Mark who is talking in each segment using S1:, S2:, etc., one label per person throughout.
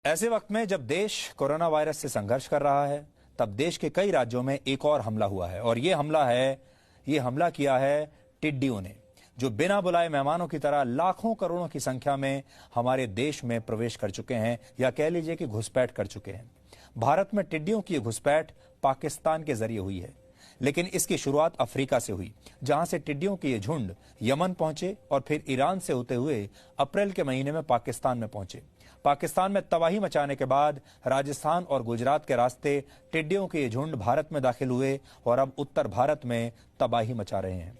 S1: ऐसे वक्त में जब देश कोरोना वायरस से संघर्ष कर रहा है, तब देश के कई राज्यों में एक और हमला हुआ है और ये हमला किया है टिड्डियों ने, जो बिना बुलाए मेहमानों की तरह लाखों करोड़ों की संख्या में हमारे देश में प्रवेश कर चुके हैं, या कह लीजिए कि घुसपैठ कर चुके हैं। भारत में टिड्डियों की घुसपैठ पाकिस्तान के जरिए हुई है, लेकिन इसकी शुरुआत अफ्रीका से हुई, जहां से टिड्डियों के ये झुंड यमन पहुंचे और फिर ईरान से होते हुए अप्रैल के महीने में पाकिस्तान में पहुंचे। पाकिस्तान में तबाही मचाने के बाद राजस्थान और गुजरात के रास्ते टिड्डियों के ये झुंड भारत में दाखिल हुए और अब उत्तर भारत में तबाही मचा रहे हैं।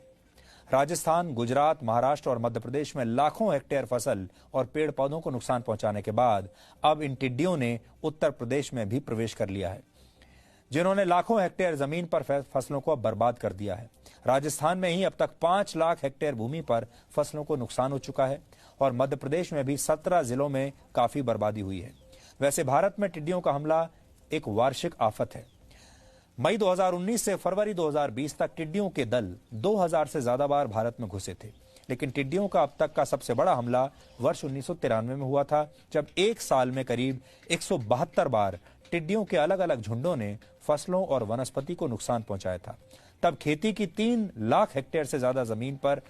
S1: राजस्थान, गुजरात, महाराष्ट्र और मध्य प्रदेश में लाखों हेक्टेयर फसल और पेड़ पौधों को नुकसान पहुंचाने के बाद अब इन टिड्डियों ने उत्तर प्रदेश में भी प्रवेश कर लिया है, जिन्होंने लाखों हेक्टेयर जमीन पर फसलों को बर्बाद कर दिया है। राजस्थान में ही अब तक 5 लाख हेक्टेयर भूमि पर फसलों को नुकसान हो चुका है और मध्य प्रदेश में भी 17 जिलों में काफी बर्बादी हुई है। वैसे भारत में टिड्डियों का हमला एक वार्षिक आफत है। मई 2019 से फरवरी 2020 तक टिड्डियों के दल 2000 से ज्यादा बार भारत में घुसे थे, लेकिन टिड्डियों का अब तक का सबसे बड़ा हमला वर्ष 1993 में हुआ था, जब एक साल में करीब 172 बार टिड्डियों के अलग अलग झुंडों ने फसलों और वनस्पति को नुकसान पहुंचाया था। तब खेती की 3 लाख हेक्टेयर से ज्यादा जमीन पर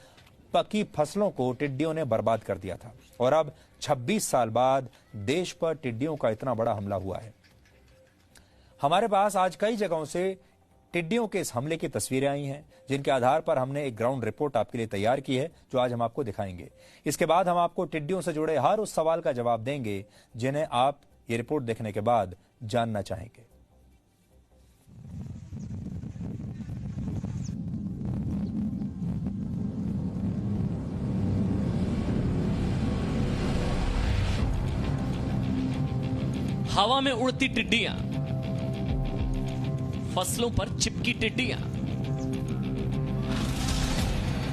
S1: पकी फसलों को टिड्डियों ने बर्बाद कर दिया था और अब 26 साल बाद देश पर टिड्डियों का इतना बड़ा हमला हुआ है। हमारे पास आज कई जगहों से टिड्डियों के इस हमले की तस्वीरें आई हैं, जिनके आधार पर हमने एक ग्राउंड रिपोर्ट आपके लिए तैयार की है, जो आज हम आपको दिखाएंगे। इसके बाद हम आपको टिड्डियों से जुड़े हर उस सवाल का जवाब देंगे जिन्हें आप ये रिपोर्ट देखने के बाद जानना चाहेंगे।
S2: हवा में उड़ती टिड्डियां, फसलों पर चिपकी टिड्डियां,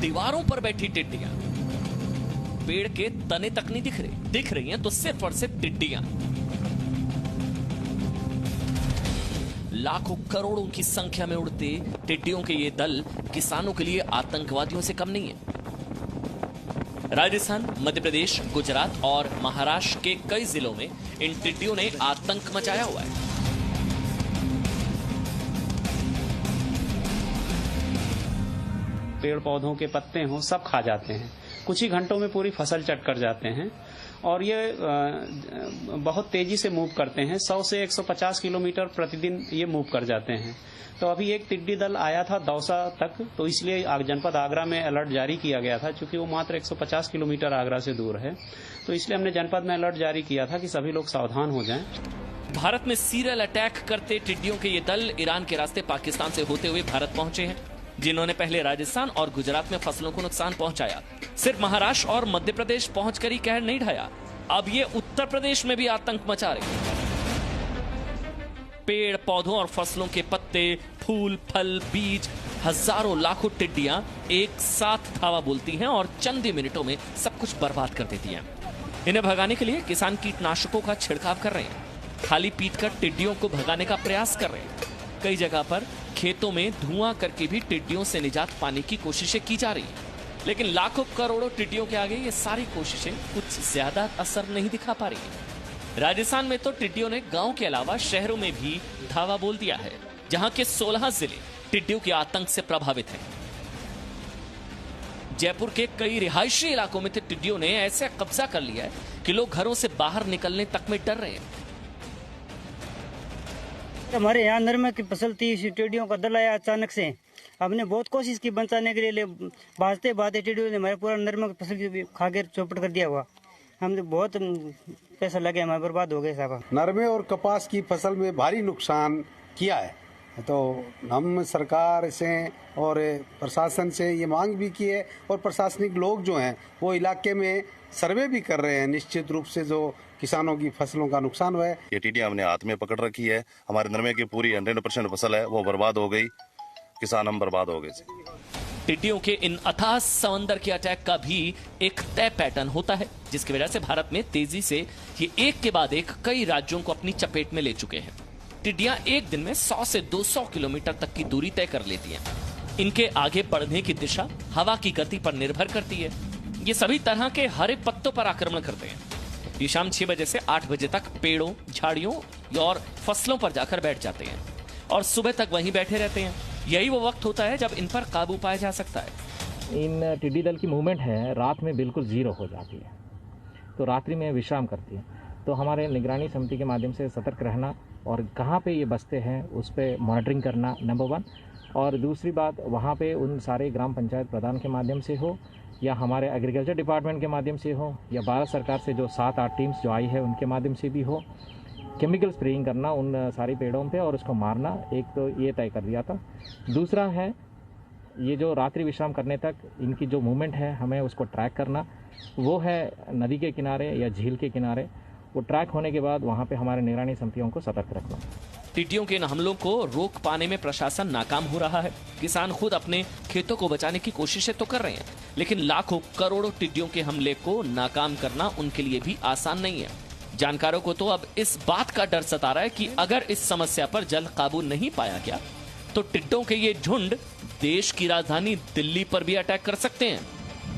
S2: दीवारों पर बैठी टिड्डियां, पेड़ के तने तक नहीं दिख रही हैं तो सिर्फ और सिर्फ टिड्डियां। लाखों करोड़ों की संख्या में उड़ते टिड्डियों के ये दल किसानों के लिए आतंकवादियों से कम नहीं है। राजस्थान, मध्य प्रदेश, गुजरात और महाराष्ट्र के कई जिलों में इन टिड्डियों ने आतंक मचाया हुआ है।
S3: पेड़ पौधों के पत्ते हों सब खा जाते हैं, कुछ ही घंटों में पूरी फसल चट कर जाते हैं और ये बहुत तेजी से मूव करते हैं। 100 से 150 किलोमीटर प्रतिदिन ये मूव कर जाते हैं। तो अभी एक टिड्डी दल आया था दौसा तक, तो इसलिए जनपद आगरा में अलर्ट जारी किया गया था, क्योंकि वो मात्र 150 किलोमीटर आगरा से दूर है। तो इसलिए हमने जनपद में अलर्ट जारी किया था कि सभी लोग सावधान हो जाएं।
S2: भारत में सीरियल अटैक करते टिड्डियों के ये दल ईरान के रास्ते पाकिस्तान से होते हुए भारत पहुंचे हैं, जिन्होंने पहले राजस्थान और गुजरात में फसलों को नुकसान पहुंचाया। सिर्फ महाराष्ट्र और मध्य प्रदेश पहुंचकर ही कहर नहीं ढाया, अब ये उत्तर प्रदेश में भी आतंक मचा रहे। पेड़ पौधों और फसलों के पत्ते, फूल, फल, बीज, हजारों लाखों टिड्डियां एक साथ धावा बोलती हैं और चंद ही मिनटों में सब कुछ बर्बाद कर देती हैं। इन्हें भगाने के लिए किसान कीटनाशकों का छिड़काव कर रहे हैं, खाली पीटकर टिड्डियों को भगाने का प्रयास कर रहे हैं। कई जगह पर खेतों में धुआं करके भी टिड्डियों से निजात पाने की कोशिशें की जा रही हैं, लेकिन लाखों करोड़ों टिड्डियों के आगे ये सारी कोशिशें कुछ ज्यादा असर नहीं दिखा पा रही हैं। राजस्थान में तो टिड्डियों ने गांव के अलावा शहरों में भी धावा बोल दिया है, जहां के 16 जिले टिड्डियों के आतंक से प्रभावित हैं। जयपुर के कई रिहायशी इलाकों में टिड्डियों ने ऐसे कब्जा कर लिया है कि लोग घरों से बाहर निकलने तक में डर रहे हैं।
S4: हमारे यहाँ नरमा की फसल थी, टिड्डियों का दल आया अचानक से। हमने बहुत कोशिश की बचाने के लिए, भागते भागते टिड्डियों ने हमारे पूरा नरमा की फसल भी खा कर चौपट कर दिया हुआ। हमने बहुत पैसा लगे, हमारे बर्बाद हो गए साहब।
S5: नरमे और कपास की फसल में भारी नुकसान किया है, तो हम सरकार से और प्रशासन से ये मांग भी की है और प्रशासनिक लोग जो हैं वो इलाके में सर्वे भी कर रहे हैं, निश्चित रूप से जो किसानों की फसलों का नुकसान हुआ है।
S6: ये टिड्डियां हमने हाथ में पकड़ रखी है, हमारे नरमे की पूरी 100% फसल है वो बर्बाद हो गई, किसान हम बर्बाद हो गए।
S2: टिड्डियों के इन अथाह समंदर के अटैक का भी एक तय पैटर्न होता है, जिसकी वजह से भारत में तेजी से ये एक के बाद एक कई राज्यों को अपनी चपेट में ले चुके हैं। टिड्डियां एक दिन में 100 से 200 किलोमीटर तक की दूरी तय कर लेती हैं। इनके आगे बढ़ने की दिशा हवा की गति पर निर्भर करती है। ये सभी तरह के हरे पत्तों पर आक्रमण करते हैं। ये शाम 6 बजे से 8 बजे तक पेड़ों, झाड़ियों और फसलों पर जाकर बैठ जाते हैं और सुबह तक वहीं बैठे रहते हैं। यही वो वक्त होता है जब इन पर काबू पाया जा सकता है।
S7: इन टिड्डी दल की मूवमेंट है रात में बिल्कुल जीरो हो जाती है, तो रात्रि में विश्राम करती है। तो हमारे निगरानी समिति के माध्यम से सतर्क रहना और कहाँ पे ये बसते हैं उस पर मॉनिटरिंग करना नंबर 1। और दूसरी बात, वहाँ पे उन सारे ग्राम पंचायत प्रधान के माध्यम से हो या हमारे एग्रीकल्चर डिपार्टमेंट के माध्यम से हो या भारत सरकार से जो 7-8 टीम्स जो आई है उनके माध्यम से भी हो, केमिकल स्प्रेइंग करना उन सारी पेड़ों पे और उसको मारना, एक तो ये तय कर दिया था। दूसरा है ये जो रात्रि विश्राम करने तक इनकी जो मूवमेंट है हमें उसको ट्रैक करना, वो है नदी के किनारे या झील के किनारे। वो ट्रैक होने के बाद वहाँ पे हमारे निगरानी समितियों को सतर्क रखना।
S2: टिड्डियों के इन हमलों को रोक पाने में प्रशासन नाकाम हो रहा है। किसान खुद अपने खेतों को बचाने की कोशिशें तो कर रहे हैं, लेकिन लाखों करोड़ों टिड्डियों के हमले को नाकाम करना उनके लिए भी आसान नहीं है। जानकारों को तो अब इस बात का डर सता रहा है कि अगर इस समस्या पर जल्द काबू नहीं पाया गया तो टिड्डों के ये झुंड देश की राजधानी दिल्ली पर भी अटैक कर सकते हैं।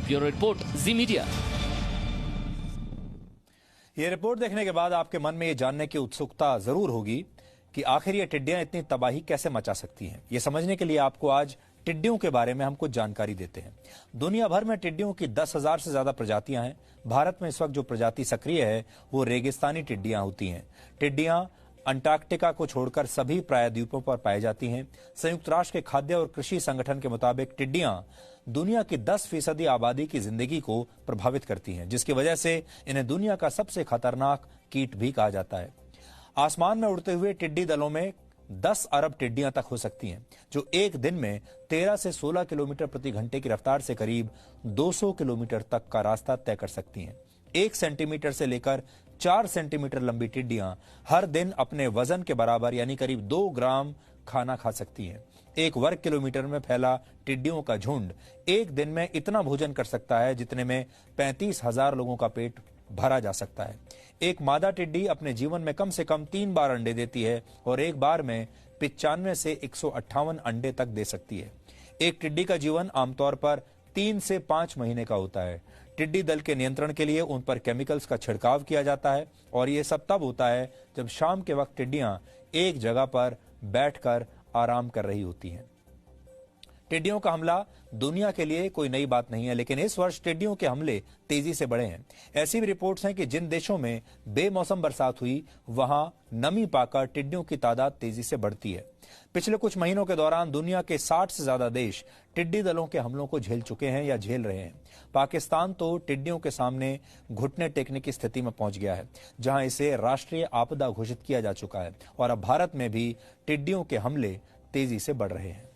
S2: ब्यूरो रिपोर्ट, जी मीडिया।
S1: ये रिपोर्ट देखने के बाद आपके मन में ये जानने की उत्सुकता जरूर होगी कि आखिर ये टिड्डियां इतनी तबाही कैसे मचा सकती हैं। ये समझने के लिए आपको आज टिड्डियों के बारे में हम कुछ जानकारी देते हैं। दुनिया भर में टिड्डियों की 10,000 से ज्यादा प्रजातियां हैं। भारत में इस वक्त जो प्रजाति सक्रिय है वो रेगिस्तानी टिड्डियां होती हैं। टिड्डियां अंटार्कटिका को छोड़कर सभी प्रायद्वीपों पर पाई जाती हैं। संयुक्त राष्ट्र के खाद्य और कृषि संगठन के मुताबिक टिड्डियां दुनिया की 10% आबादी की जिंदगी को प्रभावित करती हैं, जिसकी वजह से इन्हें दुनिया का सबसे खतरनाक कीट भी कहा जाता है। आसमान में उड़ते हुए टिड्डी दलों में 10 अरब टिड्डियां तक हो सकती हैं, जो एक दिन में 13 से 16 किलोमीटर प्रति घंटे की रफ्तार से करीब 200 किलोमीटर तक का रास्ता तय कर सकती हैं। 1 सेंटीमीटर से लेकर 4 सेंटीमीटर लंबी टिड्डियां हर दिन अपने वजन के बराबर यानी करीब 2 ग्राम खाना खा सकती हैं। 1 वर्ग किलोमीटर में फैला टिड्डियों का झुंड एक दिन में इतना भोजन कर सकता है जितने में 35,000 लोगों का पेट भरा जा सकता है। एक मादा टिड्डी अपने जीवन में कम से कम 3 बार अंडे देती है और एक बार में 95 से 158 अंडे तक दे सकती है। एक टिड्डी का जीवन आमतौर पर 3 से 5 महीने का होता है। टिड्डी दल के नियंत्रण के लिए उन पर केमिकल्स का छिड़काव किया जाता है और ये सब तब होता है जब शाम के वक्त टिड्डियां एक जगह पर बैठकर आराम कर रही होती हैं। टिड्डियों का हमला दुनिया के लिए कोई नई बात नहीं है, लेकिन इस वर्ष टिड्डियों के हमले तेजी से बढ़े हैं। ऐसी भी रिपोर्ट्स हैं कि जिन देशों में बेमौसम बरसात हुई वहां नमी पाकर टिड्डियों की तादाद तेजी से बढ़ती है। पिछले कुछ महीनों के दौरान दुनिया के 60 से ज्यादा देश टिड्डी दलों के हमलों को झेल चुके हैं या झेल रहे हैं। पाकिस्तान तो टिड्डियों के सामने घुटने टेकने की स्थिति में पहुंच गया है, जहां इसे राष्ट्रीय आपदा घोषित किया जा चुका है और अब भारत में भी टिड्डियों के हमले तेजी से बढ़ रहे हैं।